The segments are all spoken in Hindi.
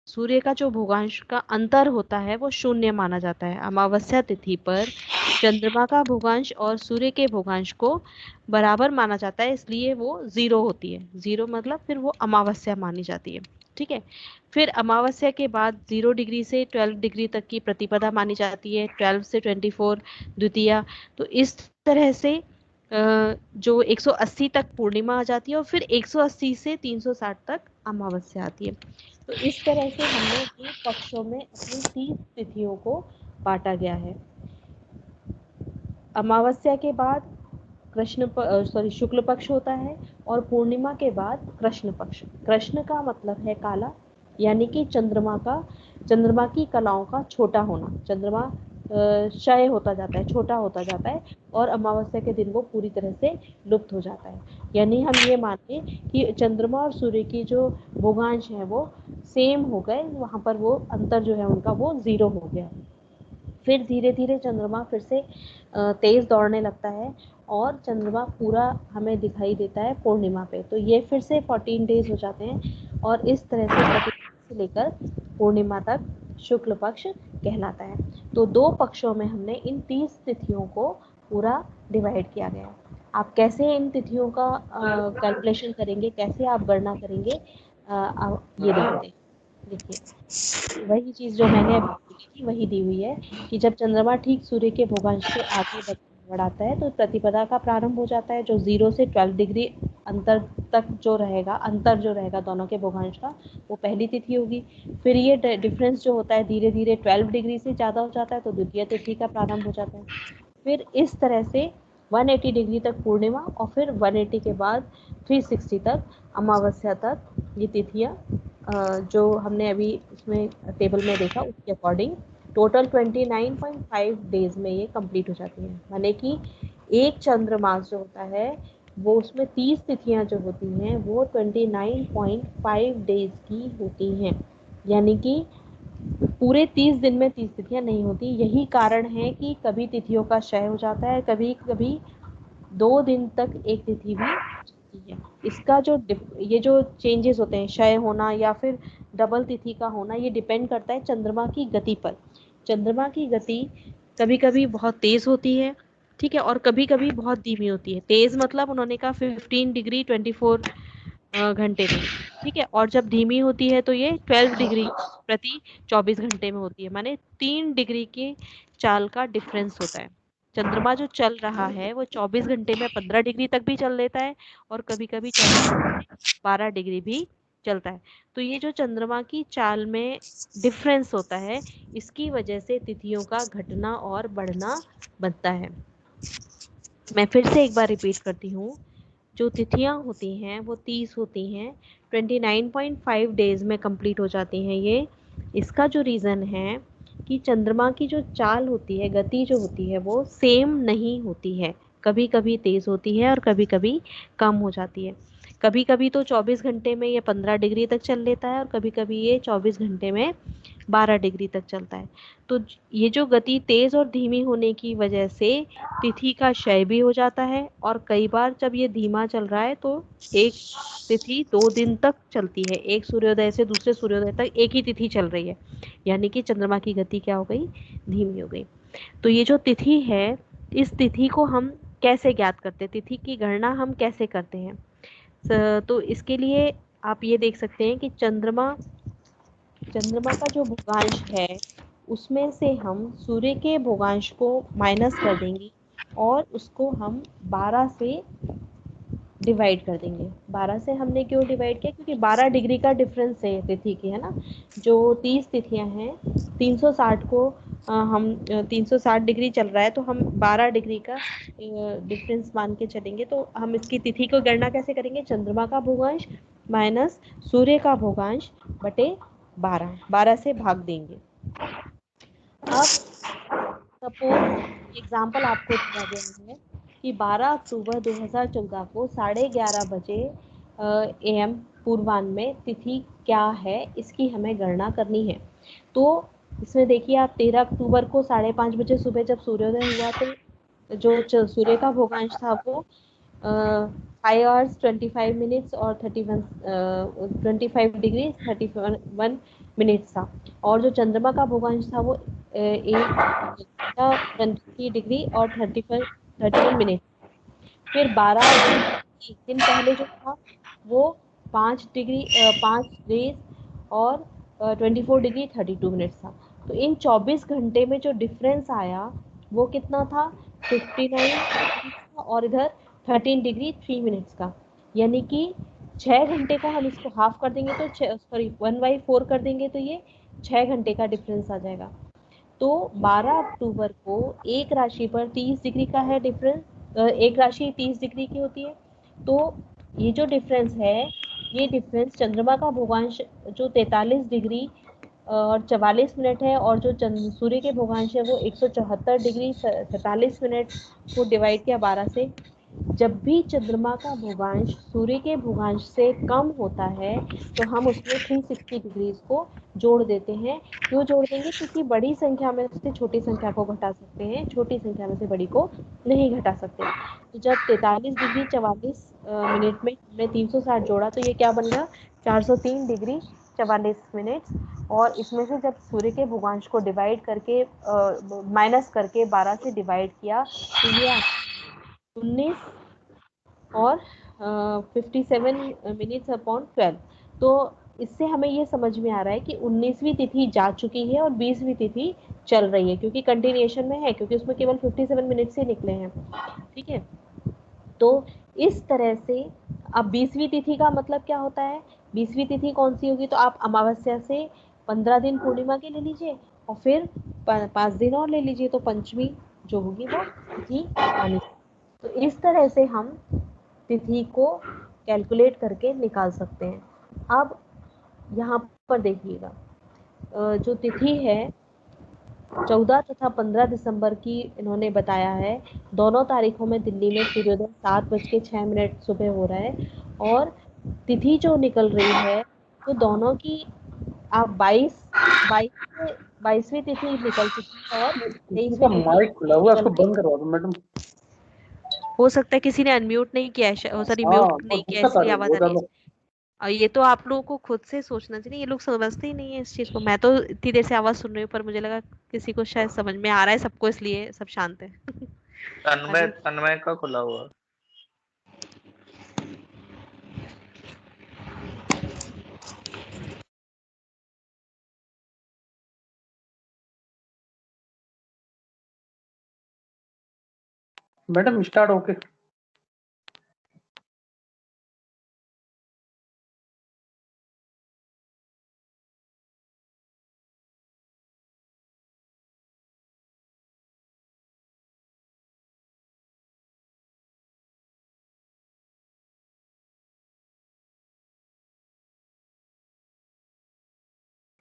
सूर्य का जो भोगांश का अंतर होता है वो शून्य माना जाता है। अमावस्या तिथि पर चंद्रमा का भोगांश और सूर्य के भोगांश को बराबर माना जाता है, इसलिए वो जीरो होती है। जीरो मतलब फिर वो अमावस्या मानी जाती है। ठीक है। फिर अमावस्या के बाद 0 डिग्री से 12 डिग्री तक की प्रतिपदा मानी जाती है, 12 से 24 द्वितीया। तो इस तरह से जो 180 तक पूर्णिमा आ जाती है और फिर 180 से 360 तक अमावस्या आती है। तो इस तरह से हमने ये पक्षों में अपनी 30 तिथियों को बांटा गया है। अमावस्या के बाद शुक्ल पक्ष होता है और पूर्णिमा के बाद कृष्ण पक्ष। कृष्ण का मतलब है काला, यानी कि चंद्रमा की कलाओं का छोटा होना। चंद्रमा क्षय होता जाता है, छोटा होता जाता है और अमावस्या के दिन वो पूरी तरह से लुप्त हो जाता है। यानी हम ये मानते कि चंद्रमा और सूर्य की जो भोगांश है वो सेम हो गए, वहां पर वो अंतर जो है उनका वो जीरो हो गया। फिर धीरे धीरे चंद्रमा फिर से तेज दौड़ने लगता है और चंद्रमा पूरा हमें दिखाई देता है पूर्णिमा पे। तो ये फिर से 14 डेज हो जाते हैं और इस तरह से प्रतिपदा से लेकर पूर्णिमा तक शुक्ल पक्ष कहलाता है। तो दो पक्षों में हमने इन 30 तिथियों को पूरा डिवाइड किया गया। आप कैसे इन तिथियों का कैलकुलेशन करेंगे, कैसे आप गणना करेंगे, ये देखते हैं। देखिए, वही चीज जो मैंने अभी बोली थी वही दी हुई है कि जब चंद्रमा ठीक सूर्य के भोगांश से आगे बढ़ाता है तो प्रतिपदा का प्रारंभ हो जाता है, जो 0 से 12 डिग्री अंतर तक जो रहेगा, अंतर जो रहेगा दोनों के भोगांश का, वो पहली तिथि होगी। फिर ये डिफरेंस जो होता है धीरे धीरे 12 डिग्री से ज्यादा हो जाता है तो द्वितीय तिथि का प्रारंभ हो जाता है। फिर इस तरह से 180 डिग्री तक पूर्णिमा और फिर 180 के बाद 360 तक अमावस्या तक ये तिथियां जो हमने अभी इसमें टेबल में देखा उसके अकॉर्डिंग टोटल 29.5 डेज में ये कंप्लीट हो जाती है। माने कि एक चंद्रमास जो होता है वो उसमें 30 तिथियां जो होती हैं वो 29.5 डेज की होती हैं। यानी कि पूरे 30 दिन में 30 तिथियां नहीं होती। यही कारण है कि कभी तिथियों का क्षय हो जाता है, कभी कभी 2 दिन तक एक तिथि भी चलती है। इसका जो ये जो चेंजेस होते हैं, क्षय होना या फिर डबल तिथि का होना, ये डिपेंड करता है चंद्रमा की गति पर। चंद्रमा की गति कभी कभी बहुत तेज होती है, ठीक है, और कभी कभी बहुत धीमी होती है। तेज मतलब उन्होंने कहा 15 डिग्री 24 घंटे में, ठीक है, और जब धीमी होती है तो ये 12 डिग्री प्रति 24 घंटे में होती है। माने 3 डिग्री के चाल का डिफरेंस होता है। चंद्रमा जो चल रहा है वो 24 घंटे में 15 डिग्री तक भी चल लेता है और कभी कभी 12 डिग्री भी चलता है। तो ये जो चंद्रमा की चाल में डिफरेंस होता है, इसकी वजह से तिथियों का घटना और बढ़ना बनता है। मैं फिर से एक बार रिपीट करती हूँ, जो तिथियां होती हैं वो 30 होती हैं, 29.5 डेज में कंप्लीट हो जाती हैं ये। इसका जो रीज़न है कि चंद्रमा की जो चाल होती है, गति जो होती है वो सेम नहीं होती है। कभी कभी तेज होती है और कभी कभी कम हो जाती है। कभी कभी तो 24 घंटे में ये 15 डिग्री तक चल लेता है और कभी कभी ये 24 घंटे में 12 डिग्री तक चलता है। तो ये जो गति तेज और धीमी होने की वजह से तिथि का क्षय भी हो जाता है और कई बार जब ये धीमा चल रहा है तो एक तिथि 2 दिन तक चलती है, एक सूर्योदय से दूसरे सूर्योदय तक एक ही तिथि चल रही है। यानी कि चंद्रमा की गति क्या हो गई, धीमी हो गई। तो ये जो तिथि है, इस तिथि को हम कैसे ज्ञात करते हैं, तिथि की गणना हम कैसे करते हैं? तो इसके लिए आप ये देख सकते हैं कि चंद्रमा का जो भूभांश है उसमें से हम सूर्य के भूभांश को माइनस कर देंगे और उसको हम 12 से डिवाइड कर देंगे। 12 से हमने क्यों डिवाइड किया, क्योंकि 12 डिग्री का डिफरेंस है तिथि की, है ना। जो 30 तिथियां हैं, 360 को हम 360 डिग्री चल रहा है तो हम 12 डिग्री का डिफरेंस मान के चलेंगे। तो हम इसकी तिथि को गणना कैसे करेंगे, चंद्रमा का भूभांश माइनस सूर्य का भूभांश बटे 12, 12 से भाग देंगे। अब सपोज एग्जाम्पल आपको दिया गया है कि 12 अक्टूबर 2014 को 11:30 बजे AM पूर्वाह्न में तिथि क्या है इसकी हमें गणना करनी है। तो इसमें देखिए आप 13 अक्टूबर को 5:30 बजे सुबह जब सूर्योदय हुआ तो जो सूर्य का भोगांश था वो 5 hours 25 minutes और 25 डिग्री 31 मिनट्स था। और जो चंद्रमा का भूगोंश था वो 23 डिग्री और 31 मिनट। फिर 12 एक दिन पहले जो था वो 5 डेज और 24 डिग्री 32 मिनट्स था। तो इन 24 घंटे में जो डिफरेंस आया वो कितना था, 59 और इधर 13 डिग्री 3 मिनट्स का। यानी कि 6 घंटे का हम इसको हाफ कर देंगे तो 1/4 कर देंगे तो ये 6 घंटे का डिफरेंस आ जाएगा। तो 12 अक्टूबर को एक राशि पर 30 डिग्री का है डिफरेंस, एक राशि 30 डिग्री की होती है। तो ये जो डिफरेंस है, ये डिफरेंस चंद्रमा का भूगोंश जो 43 डिग्री और 44 मिनट है, और जो सूर्य के भूगोंश है वो 174 डिग्री 47 मिनट को डिवाइड किया 12 से। जब भी चंद्रमा का भूगोंश सूर्य के भूगोंश से कम होता है तो हम उसमें 360 डिग्रीज को जोड़ देते हैं। क्यों जोड़ देंगे, क्योंकि बड़ी संख्या में से छोटी संख्या को घटा सकते हैं, छोटी संख्या में से बड़ी को नहीं घटा सकते। तो जब 43 डिग्री 44 मिनट में हमने 360 जोड़ा तो ये क्या बन गया, 403 डिग्री 44 मिनट। और इसमें से जब सूर्य के भूगोंश को डिवाइड करके माइनस करके 12 से डिवाइड किया तो ये 19 और 57 मिनट्स अपॉन 12। तो इससे हमें ये समझ में आ रहा है कि 19वीं तिथि जा चुकी है और 20वीं तिथि चल रही है, क्योंकि कंटिन्यूएशन में है, क्योंकि उसमें केवल 57 मिनट से निकले हैं। ठीक है, तो इस तरह से अब 20वीं तिथि का मतलब क्या होता है, 20वीं तिथि कौन सी होगी, तो आप अमावस्या से 15 दिन पूर्णिमा के ले लीजिए और फिर 5 दिन और ले लीजिए, तो पंचमी जो होगी वो तिथि मानी। तो इस तरह से हम तिथि को कैलकुलेट करके निकाल सकते हैं। अब यहाँ पर देखिएगा, जो तिथि है 14 तथा 15 दिसंबर की इन्होंने बताया है। दोनों तारीखों में दिल्ली में सूर्योदय 7:06 सुबह हो रहा है, और तिथि जो निकल रही है तो दोनों की आप 22वीं तिथि निकल चुकी है और 23वीं इसका तिथि माइक खुला हुआ है, निकल इसको रही बंद करवा दो मैडम। हो सकता है किसी ने अनम्यूट नहीं किया है, सॉरी हाँ, म्यूट बहुत नहीं किया, दिक्कत आ इसलिए रही है आवाज बहुत आ रही ज्यादा। है। और ये तो आप लोगों को खुद से सोचना चाहिए, ये लोग समझते ही नहीं है इस चीज को। मैं तो इतनी देर से आवाज सुन रही हूँ पर मुझे लगा किसी को शायद समझ में आ रहा है सबको, इसलिए सब शांत है। तन्मय अभी तन्मय का खुला हुआ। Madam start okay.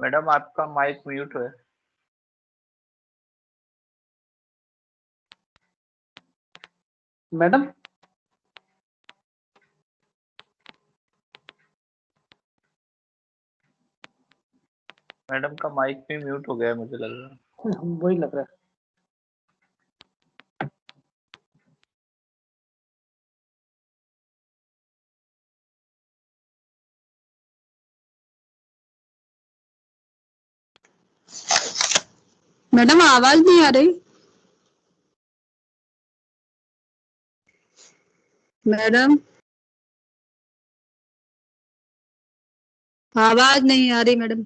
मैडम आपका माइक म्यूट है। मैडम मैडम का माइक भी म्यूट हो गया है मुझे लग रहा है। वही लग रहा है। मैडम आवाज नहीं आ रही। मैडम आवाज नहीं आ रही मैडम।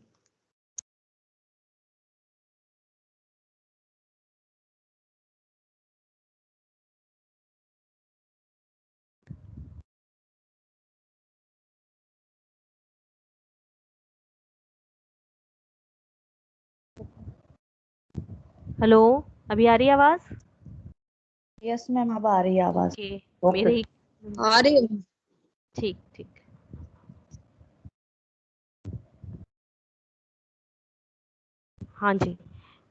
हेलो, अभी आ रही है आवाज? यस मैम, अब आ रही है आवाज। Okay, okay. मेरे आ रही है। ठीक ठीक। हाँ जी,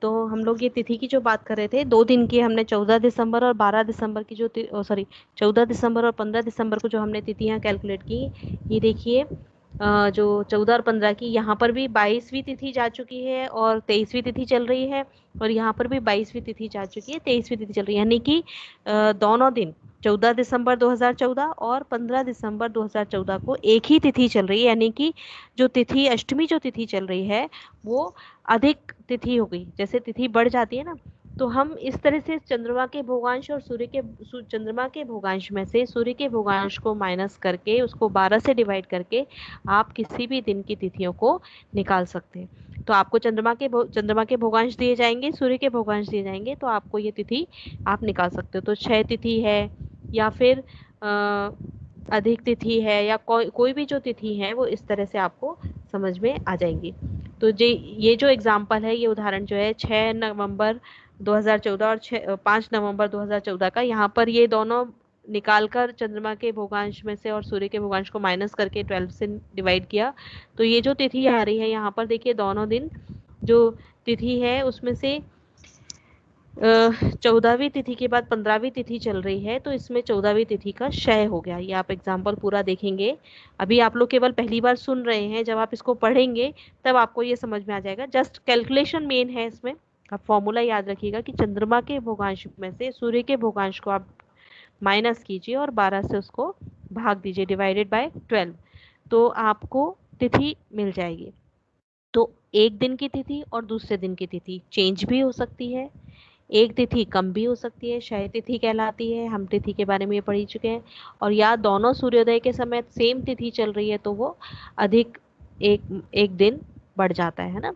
तो हम लोग ये तिथि की जो बात कर रहे थे, 2 दिन की हमने 14 दिसंबर और 12 दिसंबर की जो सॉरी 14 दिसंबर और 15 दिसंबर को जो हमने तिथियां कैलकुलेट की, ये देखिए जो 14 और 15 की, यहाँ पर भी 22वीं तिथि जा चुकी है और 23वीं तिथि चल रही है, और यहाँ पर भी 22वीं तिथि जा चुकी है, 23वीं तिथि चल रही है, यानी कि दोनों दिन 14 दिसंबर 2014 और 15 दिसंबर 2014 को एक ही तिथि चल रही है, यानी कि जो तिथि अष्टमी जो तिथि चल रही है वो अधिक तिथि हो गई। जैसे तिथि बढ़ जाती है ना, तो हम इस तरह से चंद्रमा के भोगांश और चंद्रमा के भोगांश में से सूर्य के भोगांश को माइनस करके उसको 12 से डिवाइड करके आप किसी भी दिन की तिथियों को निकाल सकते हैं। तो आपको चंद्रमा के भोगांश दिए जाएंगे, सूर्य के भोगांश दिए जाएंगे, तो आपको ये तिथि आप निकाल सकते हो। तो 6 तिथि है या फिर अधिक तिथि है या कोई भी जो तिथि है वो इस तरह से आपको समझ में आ जाएंगी। तो ये जो एग्जाम्पल है, ये उदाहरण जो है 6 नवंबर 2014 और 5 नवंबर 2014 का, यहाँ पर ये दोनों निकालकर चंद्रमा के भोगांश में से और सूर्य के भोगांश को माइनस करके 12 से डिवाइड किया, तो ये जो तिथि आ रही है यहाँ पर देखिए, दोनों दिन जो तिथि है उसमें से 14वीं तिथि के बाद 15वीं तिथि चल रही है, तो इसमें 14वीं तिथि का क्षय हो गया। ये आप एग्जाम्पल पूरा देखेंगे, अभी आप लोग केवल पहली बार सुन रहे हैं, जब आप इसको पढ़ेंगे तब आपको ये समझ में आ जाएगा। जस्ट कैलकुलेशन मेन है इसमें, आप फॉर्मूला याद रखिएगा कि चंद्रमा के भोगांश में से सूर्य के भोगांश को आप माइनस कीजिए और 12 से उसको भाग दीजिए, डिवाइडेड बाय 12, तो आपको तिथि मिल जाएगी। तो एक दिन की तिथि और दूसरे दिन की तिथि चेंज भी हो सकती है, एक तिथि कम भी हो सकती है, क्षय तिथि कहलाती है, हम तिथि के बारे में ये पढ़ ही चुके हैं। और या दोनों सूर्योदय के समय सेम तिथि चल रही है तो वो अधिक एक दिन बढ़ जाता है ना।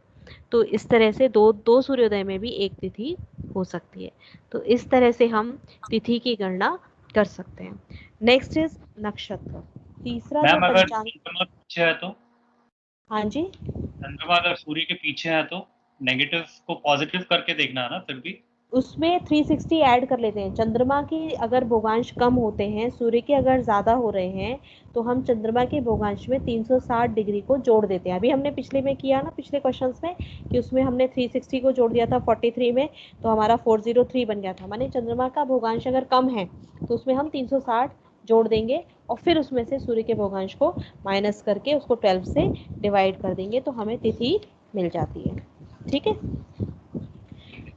तो इस तरह से दो सूर्योदय में भी एक तिथि हो सकती है। तो इस तरह से हम तिथि की गणना कर सकते हैं। नेक्स्ट इज नक्षत्र। तीसरा जो मैम अगर पंचांग, चंद्रमा पीछे है तो, हाँ जी, चंद्रमा अगर सूर्य के पीछे है तो नेगेटिव को पॉजिटिव करके देखना है ना फिर भी। उसमें 360 ऐड कर लेते हैं। चंद्रमा की अगर भोगांश कम होते हैं, सूर्य के अगर ज़्यादा हो रहे हैं, तो हम चंद्रमा के भोगांश में 360 डिग्री को जोड़ देते हैं। अभी हमने पिछले में किया ना, पिछले क्वेश्चंस में, कि उसमें हमने 360 को जोड़ दिया था 43 में, तो हमारा 403 बन गया था। माने चंद्रमा का भोगांश अगर कम है तो उसमें हम 360 जोड़ देंगे और फिर उसमें से सूर्य के भोगांश को माइनस करके उसको 12 से डिवाइड कर देंगे, तो हमें तिथि मिल जाती है। ठीक है।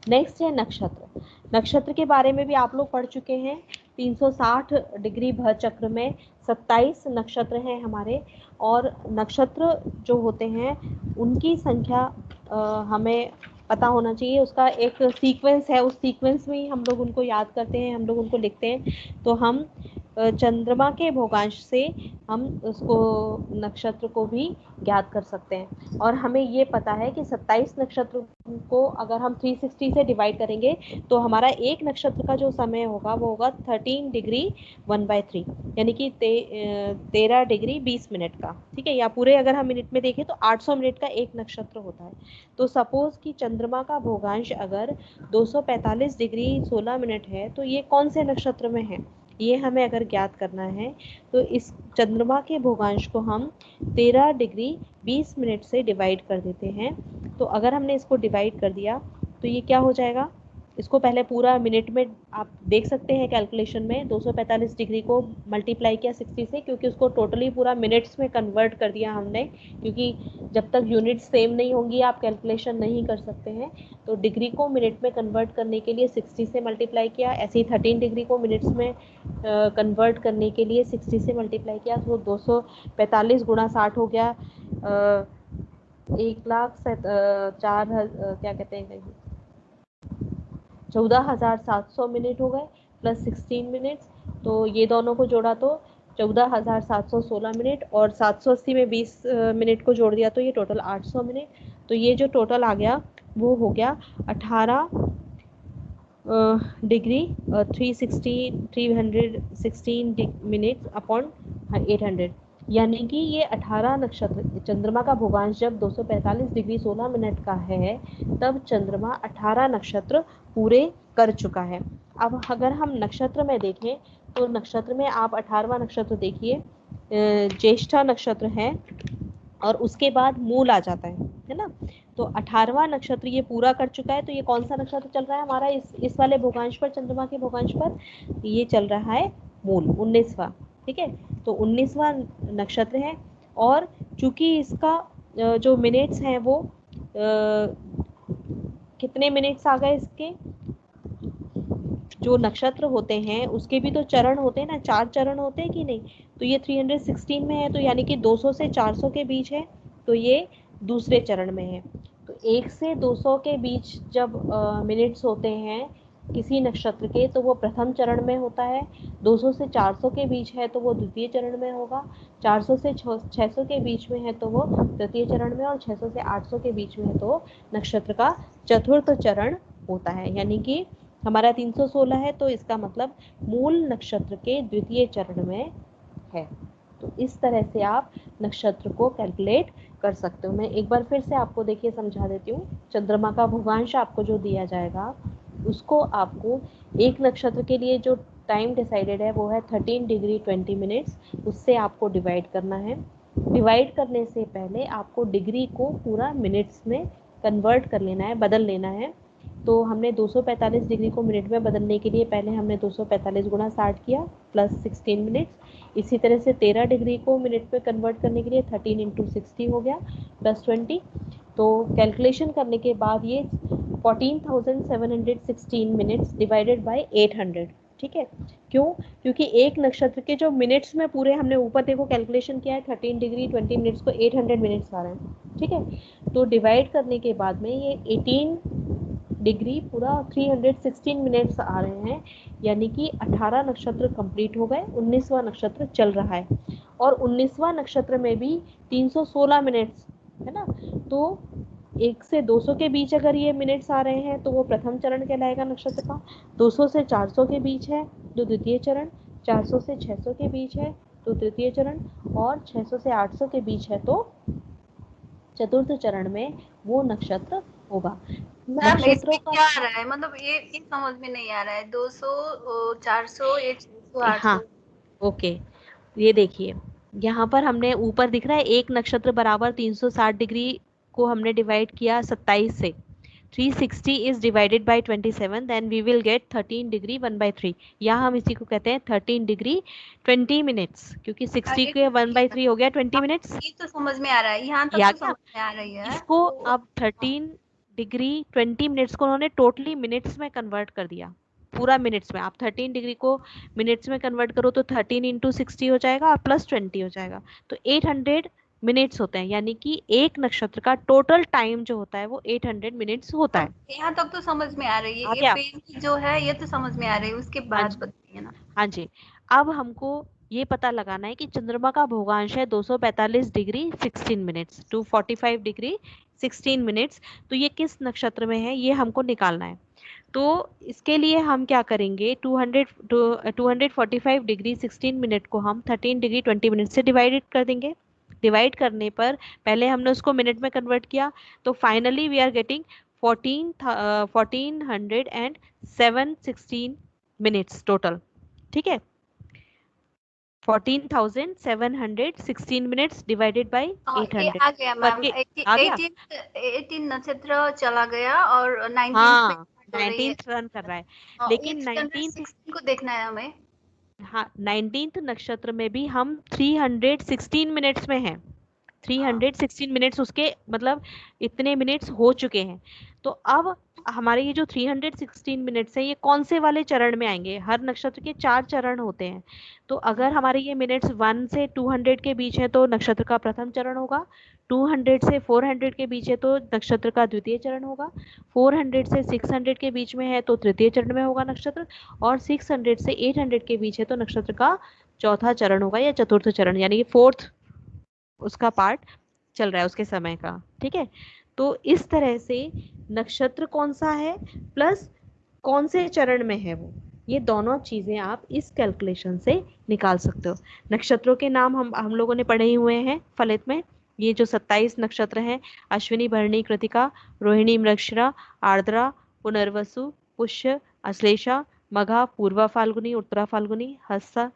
नेक्स्ट है नक्षत्र। नक्षत्र के बारे में भी आप लोग पढ़ चुके हैं। 360 डिग्री भर चक्र में 27 नक्षत्र हैं हमारे, और नक्षत्र जो होते हैं उनकी संख्या हमें पता होना चाहिए। उसका एक सीक्वेंस है, उस सीक्वेंस में ही हम लोग उनको याद करते हैं, हम लोग उनको लिखते हैं। तो हम चंद्रमा के भोगांश से हम उसको नक्षत्र को भी ज्ञात कर सकते हैं। और हमें ये पता है कि 27 नक्षत्र को अगर हम 360 से डिवाइड करेंगे तो हमारा एक नक्षत्र का जो समय होगा वो होगा 13 डिग्री 1/3, यानी कि 13 डिग्री 20 मिनट का। ठीक है, या पूरे अगर हम मिनट में देखें तो 800 मिनट का एक नक्षत्र होता है। तो सपोज कि चंद्रमा का भोगांश अगर 245 डिग्री 16 मिनट है, तो ये कौन से नक्षत्र में है, ये हमें अगर ज्ञात करना है तो इस चंद्रमा के भोगांश को हम 13 डिग्री 20 मिनट से डिवाइड कर देते हैं। तो अगर हमने इसको डिवाइड कर दिया तो ये क्या हो जाएगा, इसको पहले पूरा मिनट में आप देख सकते हैं कैलकुलेशन में, 245 डिग्री को मल्टीप्लाई किया 60 से, क्योंकि उसको टोटली पूरा मिनट्स में कन्वर्ट कर दिया हमने, क्योंकि जब तक यूनिट सेम नहीं होंगी आप कैलकुलेशन नहीं कर सकते हैं। तो डिग्री को मिनट में कन्वर्ट करने के लिए 60 से मल्टीप्लाई किया, ऐसे ही 13 डिग्री को मिनट्स में कन्वर्ट करने के लिए 60 से मल्टीप्लाई किया, तो 245 गुणा 60 हो गया 14,700 मिनट हो गए, प्लस 16 मिनट्स। तो ये दोनों को जोड़ा तो 14,716 मिनट, और 780 में 20 मिनट को जोड़ दिया तो ये टोटल 800 मिनट। तो ये जो टोटल आ गया वो हो गया 18 डिग्री 316 मिनट्स अपॉन 800, यानी कि ये 18 नक्षत्र, चंद्रमा का भोगांश जब 245 डिग्री 16 मिनट का है तब चंद्रमा 18 नक्षत्र पूरे कर चुका है। अब अगर हम नक्षत्र में देखें तो नक्षत्र में आप 18वां नक्षत्र देखिए, ज्येष्ठा नक्षत्र है और उसके बाद मूल आ जाता है ना। तो 18वां नक्षत्र ये पूरा कर चुका है। तो ये कौन सा नक्षत्र चल रहा है हमारा इस वाले भोगांश पर, चंद्रमा के भोगांश पर, ये चल रहा है मूल, 19वां। ठीक है, तो 19वां नक्षत्र है और चूंकि इसका जो मिनट्स हैं वो कितने मिनट्स आ गए इसके, जो नक्षत्र होते हैं उसके भी तो चरण होते हैं ना, 4 चरण होते हैं कि नहीं। तो ये 316 में है, तो यानी कि 200 से 400 के बीच है, तो ये दूसरे चरण में है। तो 1 से 200 के बीच जब मिनट्स होते हैं किसी नक्षत्र के, तो वो प्रथम चरण में होता है। 200 से 400 के बीच है तो वो द्वितीय चरण में होगा। 400 से 600 के बीच में है तो वो तृतीय चरण में, और 600 से 800 के बीच में है तो नक्षत्र का चतुर्थ चरण होता है। यानी कि हमारा 316 है, तो इसका मतलब मूल नक्षत्र के द्वितीय चरण में है। तो इस तरह से आप नक्षत्र को कैलकुलेट कर सकते हो। मैं एक बार फिर से आपको देखिए समझा देती हूँ। चंद्रमा का भूभांश आपको जो दिया जाएगा, उसको आपको एक नक्षत्र के लिए जो टाइम डिसाइडेड है वो है 13 डिग्री 20 मिनट्स, उससे आपको डिवाइड करना है। डिवाइड करने से पहले आपको डिग्री को पूरा मिनट्स में कन्वर्ट कर लेना है, बदल लेना है। तो हमने 245 डिग्री को मिनट में बदलने के लिए पहले हमने 245 गुणा 60 किया प्लस 16 मिनट्स। इसी तरह से 13 डिग्री को मिनट में कन्वर्ट करने के लिए 13 इंटू 60 हो गया प्लस 20। तो कैलकुलेशन करने के बाद ये 14,716 मिनट्स डिवाइडेड बाय 800। ठीक है, क्यों? क्योंकि एक नक्षत्र के जो मिनट्स में पूरे हमने ऊपर देखो कैलकुलेशन किया है 13 डिग्री 20 मिनट्स को 800 मिनट्स आ रहे हैं। ठीक है, तो डिवाइड करने के बाद में ये 18 डिग्री पूरा 316 मिनट्स आ रहे हैं। यानी कि 18 नक्षत्र कंप्लीट हो गए, 19वां नक्षत्र चल रहा है, और 19वां नक्षत्र में भी 316 मिनट्स है ना। तो 1 से 200 के बीच अगर ये मिनट्स आ रहे हैं तो वो प्रथम चरण कहलाएगा नक्षत्र का। 200 से 400 के बीच है तो द्वितीय चरण, 400 से 600 के बीच है तो तृतीय चरण, और 600 से 800 के बीच है तो चतुर्थ चरण में वो नक्षत्र होगा। मैम नक्षत्रों इसमें का क्या आ रहा है, मतलब ये समझ में नहीं आ रहा है। 200 400 ये 600 800। हाँ, ओके, ये देखिए यहाँ पर हमने ऊपर दिख रहा है एक नक्षत्र बराबर 360 डिग्री को हमने डिवाइड किया 27 से। 360 is divided by 27, then we will get 13 degree 1/3। यहाँ हम इसी को कहते हैं 13 डिग्री 20 मिनट्स, क्योंकि 60 के 1/3 हो गया 20 मिनट्स। ये तो समझ में आ रहा है, यहाँ तक या तो क्या? समझ में आ रही है। इसको तो अब 13 डिग्री 20 मिनट्स को उन्होंने टोटली मिनट्स में कन्वर्ट कर दिया, पूरा मिनट्स में। आप 13 डिग्री को मिनट्स में कन्वर्ट करो तो 13 इंटू 60 हो जाएगा और प्लस 20 हो जाएगा, तो 800 मिनट्स होते हैं। यानी कि एक नक्षत्र का टोटल टाइम जो होता है वो 800 मिनट्स होता है। यहाँ तक तो समझ में आ रही है, आ ये गया? पेन जो है ये तो समझ में आ रही है, उसके हाँ बाद जी, बताइए ना। हाँ जी। अब हमको ये पता लगाना है कि चंद्रमा का भूभांश है 245 डिग्री 16 मिनट्स, 245 डिग्री 16 मिनट्स। तो ये किस नक्षत्र में है ये हमको निकालना है। तो इसके लिए हम क्या करेंगे, 245 डिग्री 16 मिनट को हम 13 डिग्री 20 मिनट से डिवाइडेड कर देंगे। डिवाइड करने पर पहले हमने उसको मिनट में कन्वर्ट किया, तो finally we are getting 14,716 minutes total. ठीक है, 14,716 मिनट्स डिवाइडेड बाय ये 800 आ गया मैम। करके आ गया। 18 नक्षत्र चला गया और 19 हाँ, पे हो रही है। 19th रन कर रहा है, और लेकिन ये 19th 316 को देखना है हमें। हाँ 19th नक्षत्र में भी हम 316 मिनट्स में हैं। 316 मिनट्स उसके मतलब इतने मिनट्स हो चुके हैं। तो अब हमारे ये जो 316 मिनट्स है ये कौन से वाले चरण में आएंगे? हर नक्षत्र के 4 चरण होते हैं। तो अगर हमारे ये मिनट्स 1 से 200 के बीच है तो नक्षत्र का प्रथम चरण होगा। 200 से 400 के बीच है तो नक्षत्र का द्वितीय चरण होगा। 400 से 600 के बीच में है तो तृतीय चरण में होगा नक्षत्र। और 600 से 800 के बीच है तो नक्षत्र का चौथा चरण होगा या चतुर्थ चरण, यानी कि फोर्थ उसका पार्ट चल रहा है उसके समय का। ठीक है, तो इस तरह से नक्षत्र कौन सा है प्लस कौन से चरण में है वो, ये दोनों चीजें आप इस कैलकुलेशन से निकाल सकते हो। नक्षत्रों के नाम हम लोगों ने पढ़े ही हुए हैं फलित में। ये जो 27 नक्षत्र हैं, अश्विनी, भरणी, कृतिका, रोहिणी, मृगशिरा, आर्द्रा, पुनर्वसु, पुष्य, अश्लेषा, मघा, पूर्वा फाल्गुनी, उत्तरा फाल्गुनी, हस्ता,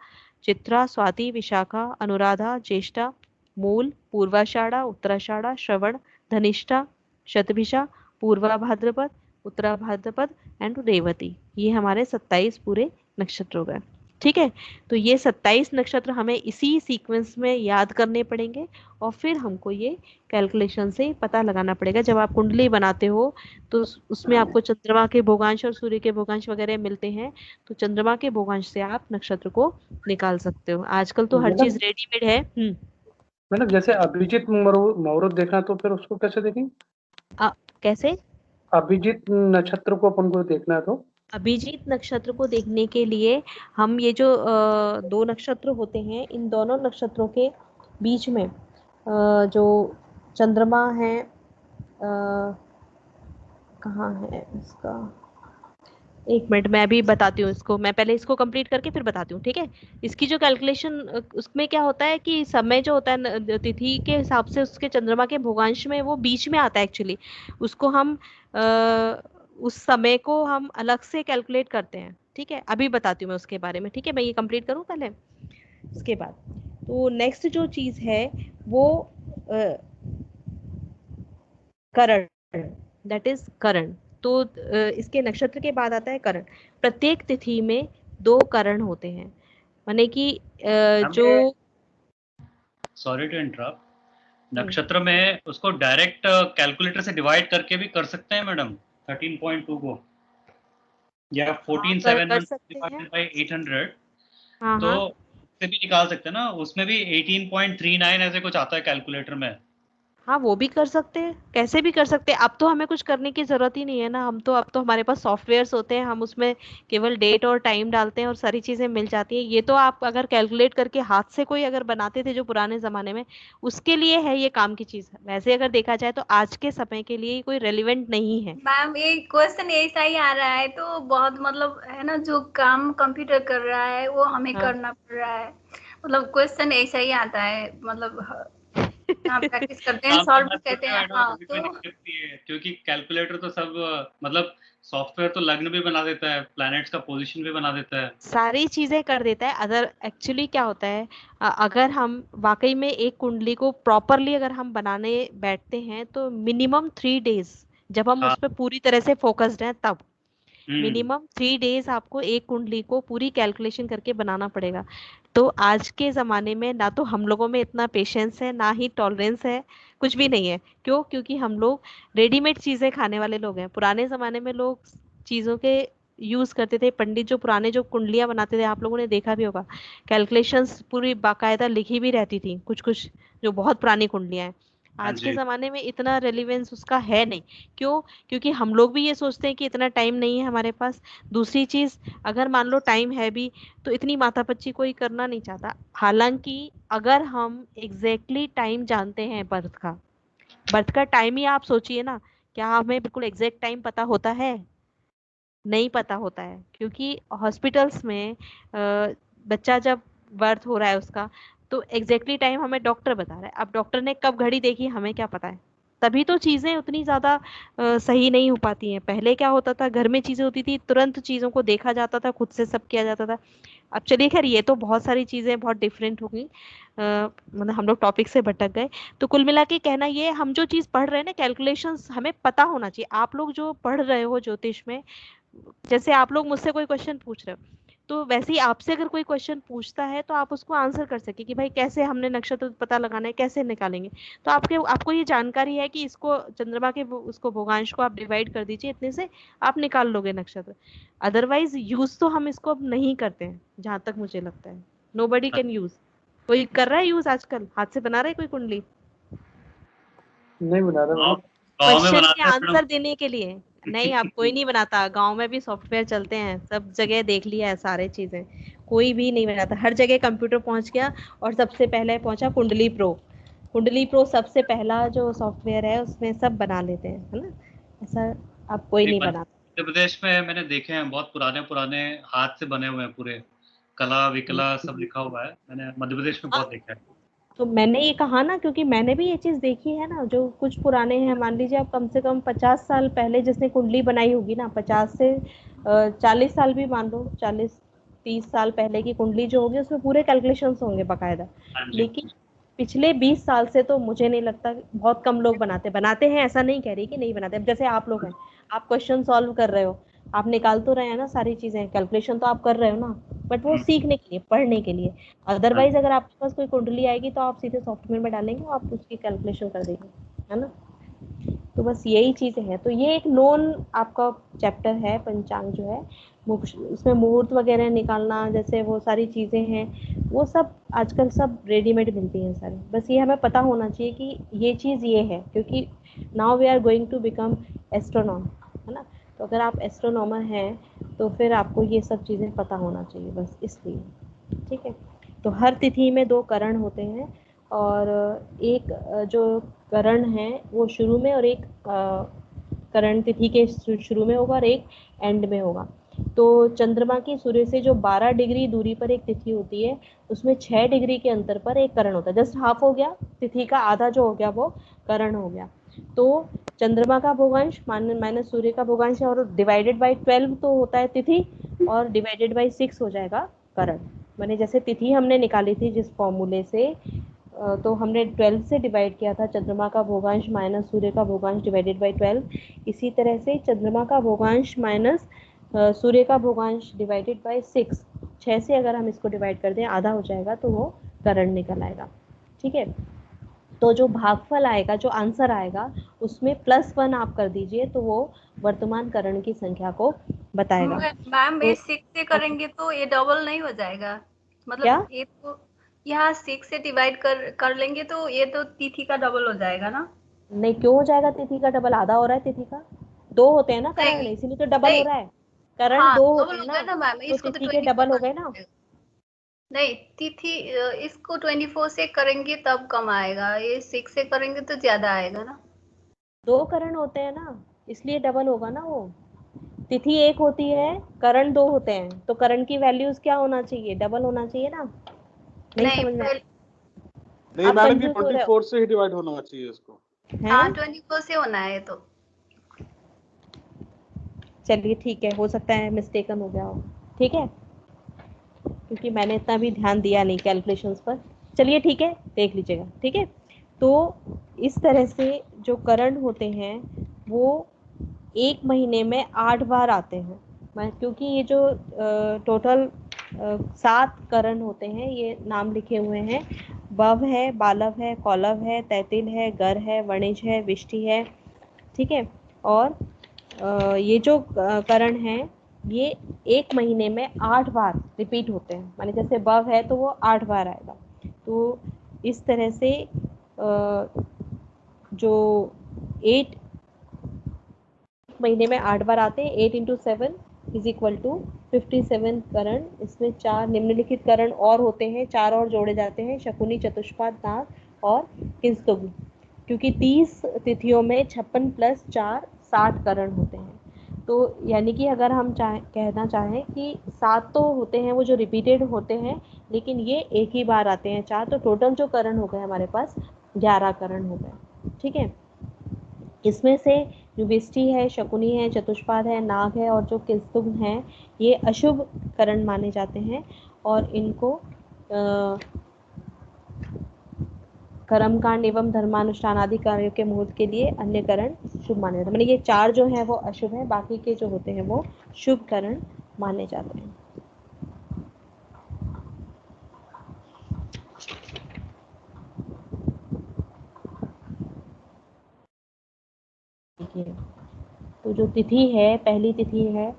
चित्रा, स्वाति, विशाखा, अनुराधा, ज्येष्ठा, मूल, पूर्वाषाढ़ा, उत्तराषाढ़ा, श्रवण, धनिष्ठा, शतभिषा, पूर्वा भाद्रपद, उत्तरा भाद्रपद एंड रेवती। ये हमारे 27 पूरे नक्षत्र हो गए। ठीक है। तो ये 27 नक्षत्र हमें इसी सीक्वेंस में याद करने पड़ेंगे और फिर हमको ये कैलकुलेशन से पता लगाना पड़ेगा। जब आप कुंडली बनाते हो तो उसमें आपको चंद्रमा के भोगांश और सूर्य के भोगांश वगैरह मिलते हैं, तो चंद्रमा के भोगांश से आप नक्षत्र को निकाल सकते हो। आजकल तो हर चीज रेडीमेड है। मैडम जैसे अभिजीत मुहूर्त देखना तो फिर उसको कैसे देखेंगे? कैसे? अभिजीत नक्षत्र को अपन को देखना है तो अभिजीत नक्षत्र को देखने के लिए हम ये जो दो नक्षत्र होते हैं, इन दोनों नक्षत्रों के बीच में जो चंद्रमा है, कहाँ है इसका, एक मिनट मैं अभी बताती हूँ इसको। मैं पहले इसको कंप्लीट करके फिर बताती हूँ, ठीक है। इसकी जो कैलकुलेशन, उसमें क्या होता है कि समय जो होता है तिथि के हिसाब से उसके चंद्रमा के भोगांश में वो बीच में आता है एक्चुअली। उसको हम उस समय को हम अलग से कैलकुलेट करते हैं, ठीक है। अभी बताती हूँ मैं उसके बारे में, ठीक है। मैं ये कंप्लीट करूँ पहले, उसके बाद। तो नेक्स्ट जो चीज है वो करण, दैट इज करण। तो इसके नक्षत्र के बाद आता है करण। प्रत्येक तिथि में 2 करण होते हैं, माने कि जो, सॉरी टू इंटरप्ट, नक्षत्र में उसको डायरेक्ट कैलकुलेटर से डिवाइड करके भी कर सकते हैं मैडम 13.2 को, या 14,700 डिवाइडेड बाय 800, तो उससे भी निकाल सकते हैं ना। उसमें भी 18.39 ऐसे कुछ आता है कैलकुलेटर में। हाँ वो भी कर सकते हैं, कैसे भी कर सकते हैं। अब तो हमें कुछ करने की जरूरत ही नहीं है ना, हम तो अब तो हमारे पास सॉफ्टवेयर्स होते हैं, हम उसमें केवल डेट और टाइम डालते हैं और सारी चीजें मिल जाती हैं। ये तो आप अगर कैलकुलेट करके हाथ से कोई अगर बनाते थे जो पुराने जमाने में, उसके लिए है ये काम की चीज। वैसे अगर देखा जाए तो आज के समय के लिए कोई रेलिवेंट नहीं है। मैम ये क्वेश्चन ऐसा ही आ रहा है, तो बहुत मतलब है ना, जो काम कंप्यूटर कर रहा है वो हमें करना पड़ रहा है। मतलब क्वेश्चन ऐसा ही आता है, मतलब प्रैक्टिस करते हैं, सॉल्व करते हैं। हाँ तो क्योंकि कैलकुलेटर तो सब मतलब सॉफ्टवेयर तो लग्न भी बना देता है, प्लैनेट्स का पोजीशन भी बना देता है, सारी चीजें कर देता है। अगर एक्चुअली क्या होता है, अगर हम वाकई में एक कुंडली को प्रॉपरली अगर हम बनाने बैठते हैं तो मिनिमम 3 डेज, जब हम उस पर पूरी तरह से फोकस्ड हैं तब मिनिमम 3 डेज आपको एक कुंडली को पूरी कैलकुलेशन करके बनाना पड़ेगा। तो आज के ज़माने में ना तो हम लोगों में इतना पेशेंस है, ना ही टॉलरेंस है, कुछ भी नहीं है। क्यों? क्योंकि हम लोग रेडीमेड चीज़ें खाने वाले लोग हैं। पुराने ज़माने में लोग चीज़ों के यूज़ करते थे। पंडित जो पुराने जो कुंडलियाँ बनाते थे, आप लोगों ने देखा भी होगा, कैलकुलेशंस पूरी बाकायदा लिखी भी रहती थी, कुछ कुछ जो बहुत पुरानी कुंडलियाँ हैं। आज के ज़माने में इतना रेलिवेंस उसका है नहीं। क्यों? क्योंकि हम लोग भी ये सोचते हैं कि इतना टाइम नहीं है हमारे पास। दूसरी चीज़, अगर मान लो टाइम है भी तो इतनी माथापच्ची कोई करना नहीं चाहता। हालांकि अगर हम एग्जैक्टली टाइम जानते हैं बर्थ का टाइम ही आप सोचिए ना, क्या हमें बिल्कुल एग्जैक्ट टाइम पता होता है? नहीं पता होता है। क्योंकि हॉस्पिटल्स में बच्चा जब बर्थ हो रहा है उसका, तो एग्जैक्टली टाइम हमें डॉक्टर बता रहा है। अब डॉक्टर ने कब घड़ी देखी हमें क्या पता है? तभी तो चीजें उतनी ज्यादा सही नहीं हो पाती हैं। पहले क्या होता था, घर में चीजें होती थी, तुरंत चीजों को देखा जाता था, खुद से सब किया जाता था। अब चलिए खैर, ये तो बहुत सारी चीजें बहुत डिफरेंट हो गई, मतलब हम लोग टॉपिक से भटक गए। तो कुल मिला के कहना ये, हम जो चीज पढ़ रहे हैं ना, कैलकुलेशंस हमें पता होना चाहिए। आप लोग जो पढ़ रहे हो ज्योतिष में, जैसे आप लोग मुझसे कोई क्वेश्चन पूछ रहे हो, तो वैसे ही आपसे अगर कोई क्वेश्चन पूछता है तो आप उसको आंसर कर सके कि भाई कैसे हमने नक्षत्र पता लगाना है, कैसे निकालेंगे। तो आपको ये जानकारी है कि इसको चंद्रमा के उसको भोगांश को आप डिवाइड कर दीजिए इतने से, आप निकाल लोगे नक्षत्र। अदरवाइज यूज तो हम इसको अब नहीं करते हैं, जहां तक मुझे लगता है। Nobody can use. कोई कर रहा है यूज आजकल? हाथ से बना रहा है कोई कुंडली? नहीं बना रहा। क्वेश्चन के आंसर देने के लिए नहीं, आप कोई नहीं बनाता। गांव में भी सॉफ्टवेयर चलते हैं, सब जगह देख लिया है सारे चीजें, कोई भी नहीं बनाता। हर जगह कंप्यूटर पहुंच गया और सबसे पहले पहुंचा कुंडली प्रो। कुंडली प्रो सबसे पहला जो सॉफ्टवेयर है, उसमें सब बना लेते हैं, है ना। ऐसा अब कोई नहीं बनाता। मध्य प्रदेश में मैंने देखे हैं बहुत पुराने पुराने हाथ से बने हुए हैं, पूरे कला विकला सब लिखा हुआ है, मैंने मध्य प्रदेश में बहुत देखा है। तो मैंने ये कहा ना, क्योंकि मैंने भी ये चीज देखी है ना। जो कुछ पुराने हैं, मान लीजिए आप कम से कम 50 साल पहले जिसने कुंडली बनाई होगी ना, 50 से 40 साल भी मान लो, 40-30 साल पहले की कुंडली जो होगी उसमें पूरे कैलकुलेशंस होंगे बाकायदा। लेकिन पिछले 20 साल से तो मुझे नहीं लगता, बहुत कम लोग बनाते हैं। ऐसा नहीं कह रही कि नहीं बनाते। अब जैसे आप लोग हैं, आप क्वेश्चन सॉल्व कर रहे हो, आप निकाल तो रहे हैं ना सारी चीजें, कैलकुलेशन तो आप कर रहे हो ना, बट वो सीखने के लिए, पढ़ने के लिए। अदरवाइज अगर आपके पास कोई कुंडली आएगी तो आप सीधे सॉफ्टवेयर में डालेंगे, आप उसकी कैलकुलेशन कर देंगे, है ना। तो बस यही चीजें हैं। तो ये एक नॉन आपका चैप्टर है पंचांग जो है, उसमें मुहूर्त वगैरह निकालना, जैसे वो सारी चीजें हैं, वो सब आजकल सब रेडीमेड मिलती हैं सारी। बस ये हमें पता होना चाहिए कि ये चीज ये है, क्योंकि now we are going to become astronomer, है ना। तो अगर आप एस्ट्रोनॉमर हैं तो फिर आपको ये सब चीजें पता होना चाहिए, बस इसलिए, ठीक है। तो हर तिथि में 2 करण होते हैं, और एक जो करण है वो शुरू में, और एक करण तिथि के शुरू में होगा और एक एंड में होगा। तो चंद्रमा की सूर्य से जो 12 डिग्री दूरी पर एक तिथि होती है, उसमें 6 डिग्री के अंतर पर एक करण होता है। जस्ट हाफ हो गया, तिथि का आधा जो हो गया वो करण हो गया। तो चंद्रमा का भोगांश माइनस सूर्य का भोगांश, और डिवाइडेड बाई 12 तो होता है तिथि, और डिवाइडेड बाई 6 हो जाएगा करण। मैंने जैसे तिथि हमने निकाली थी जिस फॉर्मूले से, तो हमने 12 से डिवाइड किया था चंद्रमा का भोगांश माइनस सूर्य का भोगांश डिवाइडेड बाई 12। इसी तरह से चंद्रमा का भोगांश माइनस सूर्य का भोगांश डिवाइडेड बाई 6 से अगर हम इसको डिवाइड कर दें, आधा हो जाएगा, तो वो करण निकल आएगा, ठीक है। तो जो भागफल आएगा, जो आंसर आएगा, उसमें +1 आप कर दीजिए, तो वो वर्तमान करण की संख्या को बताएगा। मैम ये तो 6 से करेंगे तो ये डबल नहीं हो जाएगा? क्या? मतलब ये तो यहाँ 6 से डिवाइड कर लेंगे तो ये तो तिथि का डबल हो जाएगा ना? नहीं, क्यों हो जाएगा तिथि का डबल? आधा हो रहा है तिथि का, 2 होते हैं ना करण, नहीं इसीलिए तो डबल हो नहीं, रहा है। करण हाँ 2 डबल होते हो हैं गया ना, ना मैम, तो इसको तो तिथि के 24 डबल हो गए करना ना। पड़ेगा। नहीं तिथि इसको 24 से करेंगे तब कम आएगा, ये 6 से करेंगे तो ज्यादा आएगा ना। 2 करण होते हैं ना, इसलिए डबल होगा ना वो। तिथि 1 होती है, करण 2 होते हैं, तो करण की वैल्यूज क्या होना चाहिए? डबल होना चाहिए ना। नहीं नहीं समझ में पहले, नहीं आप मैडम, ये कंफ्यूज हो रहे 24 से ही डिवाइड होना चाहिए इसको। हाँ हैं। 24 से होना है ये तो। चलिए ठीक है, हो सकता है मिस्टेकन हो गया हो, ठीक है, क्योंकि मैंने इतना भी ध्यान दिया नहीं कैलकुलेशंस पर। चलिए ठीक है, देख लीजिएगा, ठीक है। तो इस तरह से जो करण होते हैं वो 1 महीने में 8 बार आते हैं। क्योंकि ये जो टोटल 7 करण होते हैं, ये नाम लिखे हुए हैं, बव है, बालव है, कौलव है, तैतिल है, गर है, वणिज है, विष्टि है, ठीक है। और ये जो करण है ये 1 महीने में 8 बार रिपीट होते हैं। माने जैसे बव है तो वो 8 बार आएगा। तो इस तरह से जो 8 महीने में 8 बार आते हैं, 8 × 7 = 57 करण। इसमें 4 निम्नलिखित करण और होते हैं, 4 और जोड़े जाते हैं, शकुनी, चतुष्पाद, नाग और किंस्तुग। क्योंकि 30 तिथियों में 56 + 4 60 करण होते हैं। तो यानी कि अगर हम कहना चाहें कि 7 तो होते हैं वो जो रिपीटेड होते हैं, लेकिन ये एक ही बार आते हैं 4, तो टोटल जो करण हो गए हमारे पास 11 करण हो गए, ठीक है। इसमें से जो विष्टि है, शकुनी है, चतुष्पाद है, नाग है और जो किंस्तुग हैं, ये अशुभ करण माने जाते हैं, और इनको कर्मकांड एवं धर्मानुष्ठान आदि कार्यों के मुहूर्त के लिए अन्य करण शुभ माने जाते हैं। माने ये 4 जो हैं वो अशुभ हैं, बाकी के जो होते हैं वो शुभ करण माने जाते हैं। तो जो तिथि है, पहली तिथि है,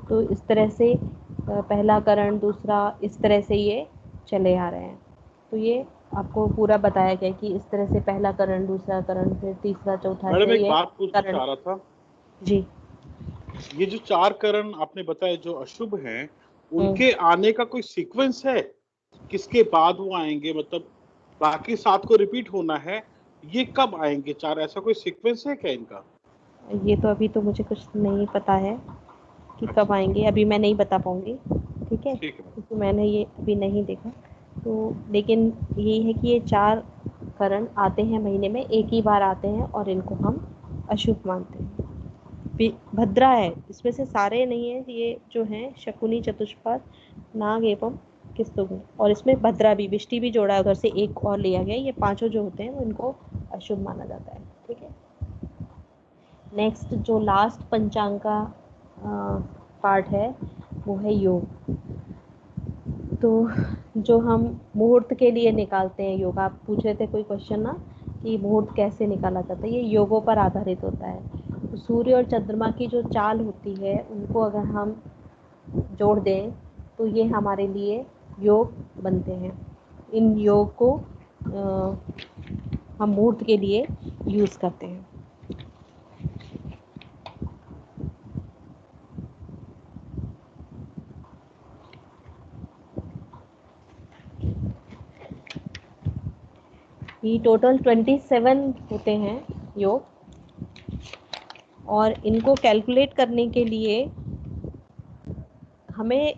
तो इस तरह से पहला करण, दूसरा, इस तरह से ये चले आ रहे हैं। तो ये आपको पूरा बताया गया कि इस तरह से पहला करण, दूसरा करण, फिर तीसरा, चौथा, मैडम से एक ये बात पूछना करण। चाह रहा था, जी। ये जो 4 करण आपने बताए जो अशुभ हैं, उनके आने का कोई सीक्वेंस है? किसके बाद वो आएंगे? मतलब बाकी 7 को रिपीट होना है, ये कब आएंगे 4? ऐसा कोई सीक्वेंस है क्या इनका? ये तो अभी तो मुझे कुछ नहीं पता है कि अच्छा, कब आएंगे, अभी मैं नहीं बता पाऊंगी, ठीक है, ठीक है। क्योंकि मैंने ये अभी नहीं देखा। तो लेकिन ये है कि ये 4 करण आते हैं महीने में, एक ही बार आते हैं, और इनको हम अशुभ मानते हैं। भद्रा है, इसमें से सारे नहीं है, ये जो हैं शकुनी, चतुष्पाद, नाग एवं किंस्तुग, और इसमें भद्रा भी, विष्टि भी जोड़ा, उधर से एक और लिया गया। ये 5 जो होते हैं वो इनको अशुभ माना जाता है, ठीक है। नेक्स्ट जो लास्ट पंचांग का पार्ट है वो है योग। तो जो हम मुहूर्त के लिए निकालते हैं योग, आप पूछ रहे थे कोई क्वेश्चन ना कि मुहूर्त कैसे निकाला जाता है, ये योगों पर आधारित होता है। तो सूर्य और चंद्रमा की जो चाल होती है उनको अगर हम जोड़ दें तो ये हमारे लिए योग बनते हैं। इन योग को हम मुहूर्त के लिए यूज करते हैं। ये टोटल 27 होते हैं योग, और इनको कैलकुलेट करने के लिए हमें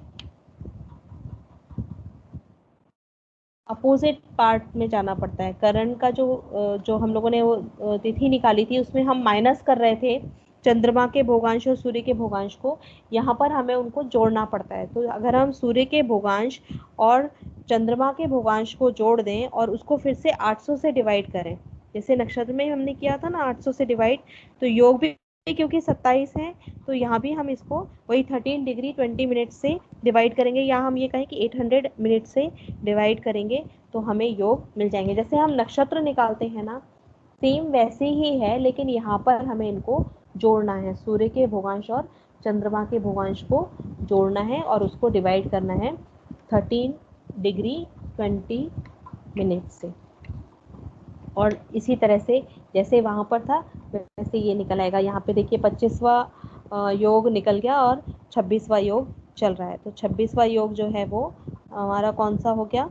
अपोजिट पार्ट में जाना पड़ता है। करण का जो हम लोगों ने वो तिथि निकाली थी उसमें हम माइनस कर रहे थे चंद्रमा के भोगांश और सूर्य के भोगांश को, यहाँ पर हमें उनको जोड़ना पड़ता है। तो अगर हम सूर्य के भोगांश और चंद्रमा के भोगांश को जोड़ दें और उसको फिर से 800 से डिवाइड करें, जैसे नक्षत्र में हमने किया था ना 800 से डिवाइड, तो योग भी क्योंकि 27 है तो यहाँ भी हम इसको वही 13 डिग्री 20 मिनट से डिवाइड करेंगे, या हम ये कहें कि 800 मिनट से डिवाइड करेंगे तो हमें योग मिल जाएंगे। जैसे हम नक्षत्र निकालते हैं ना, सेम वैसे ही है, लेकिन यहाँ पर हमें इनको जोड़ना है, सूर्य के भोगांश और चंद्रमा के भोगांश को जोड़ना है और उसको डिवाइड करना है 13 डिग्री 20 मिनट से। और इसी तरह से जैसे वहाँ पर था वैसे ये निकल आएगा। यहाँ पे देखिए 25वां योग निकल गया और 26वां योग चल रहा है। तो 26वां योग जो है वो हमारा कौन सा हो गया,